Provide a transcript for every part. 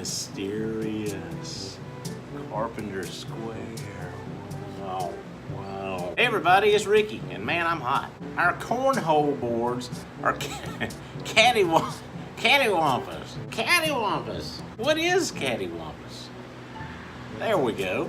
mysterious carpenter square. Wow, wow. Hey everybody, it's Ricky, and man, I'm hot. Our cornhole boards are cattywampus. Cattywampus. What is cattywampus? There we go.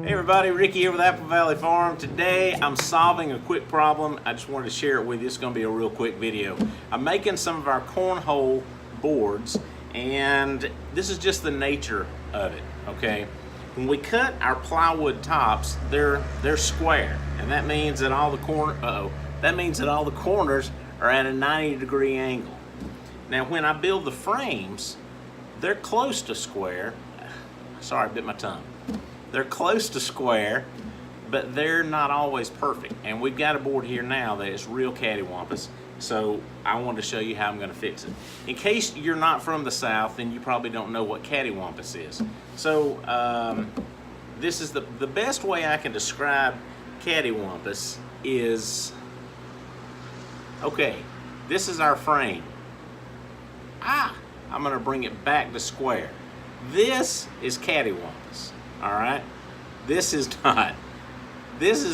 Hey everybody, Ricky here with Apple Valley Farm. Today I'm solving a quick problem. I just wanted to share it with you. It's going to be a real quick video. I'm making some of our cornhole boards, and this is just the nature of it, okay? When we cut our plywood tops, they're square, and that means that all the corners are at a 90-degree angle. Now when I build the frames, they're close to square. Sorry, I bit my tongue. They're close to square, but they're not always perfect. And we've got a board here now that is real cattywampus, so I wanted to show you how I'm going to fix it. In case you're not from the South, then you probably don't know what cattywampus is. So this is the best way I can describe cattywampus is, okay, this is our frame. I'm going to bring it back to square. This is cattywampus. All right, this is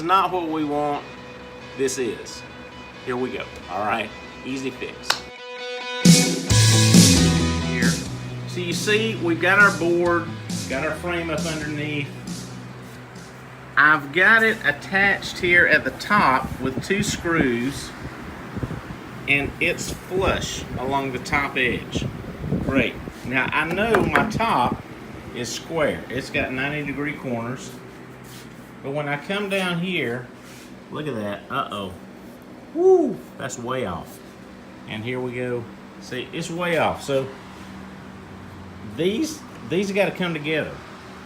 not what we want. This is. Here we go. All right, easy fix. Here, so you see we've got our board, got our frame up underneath. I've got it attached here at the top with 2 screws, and it's flush along the top edge. Great. Now I know my top is square. It's got 90-degree corners. But when I come down here, look at that. Uh-oh. Woo! That's way off. And here we go. See, it's way off. So these got to come together.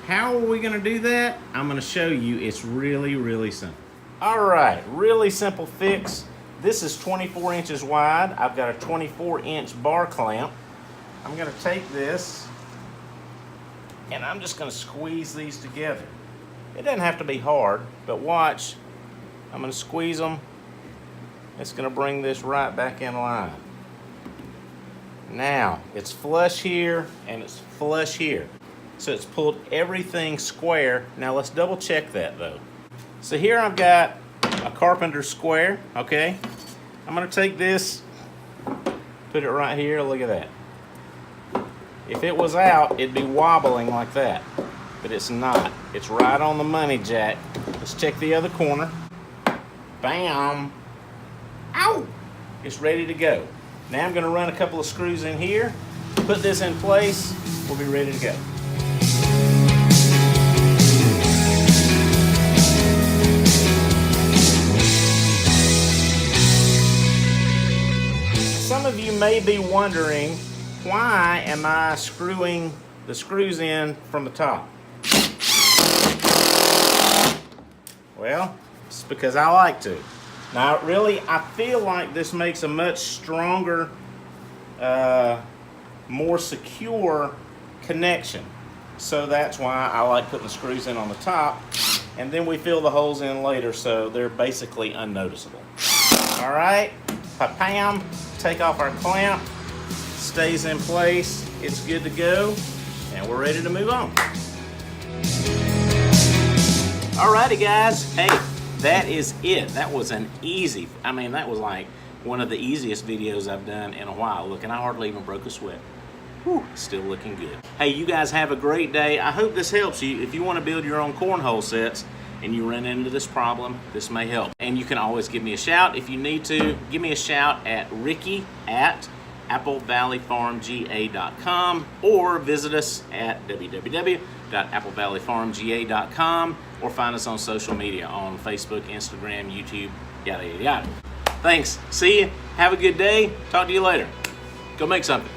How are we going to do that? I'm going to show you. It's really, really simple. All right, really simple fix. This is 24 inches wide. I've got a 24-inch bar clamp. I'm going to take this, and I'm just going to squeeze these together. It doesn't have to be hard, but watch. I'm going to squeeze them. It's going to bring this right back in line. Now, it's flush here, and it's flush here. So it's pulled everything square. Now let's double check that though. So here I've got a carpenter square, okay? I'm going to take this, put it right here, look at that. If it was out, it'd be wobbling like that, but it's not. It's right on the money, Jack. Let's check the other corner. Bam! Ow! It's ready to go. Now I'm going to run a couple of screws in here, put this in place, we'll be ready to go. Some of you may be wondering, why am I screwing the screws in from the top? Well, it's because I like to. Now, really, I feel like this makes a much stronger, more secure connection. So that's why I like putting the screws in on the top, and then we fill the holes in later, so they're basically unnoticeable. All right, pa-pam, take off our clamp. Stays in place, it's good to go, and we're ready to move on. Alrighty guys, hey, that is it. That was an easy, that was like one of the easiest videos I've done in a while. Look, and I hardly even broke a sweat. Whew, still looking good. Hey, you guys have a great day. I hope this helps you. If you want to build your own cornhole sets and you run into this problem, this may help. And you can always give me a shout if you need to. Give me a shout at ricky@applevalleyfarmga.com, or visit us at www.applevalleyfarmga.com, or find us on social media on Facebook, Instagram, YouTube, yada, yada, yada. Thanks. See you. Have a good day. Talk to you later. Go make something.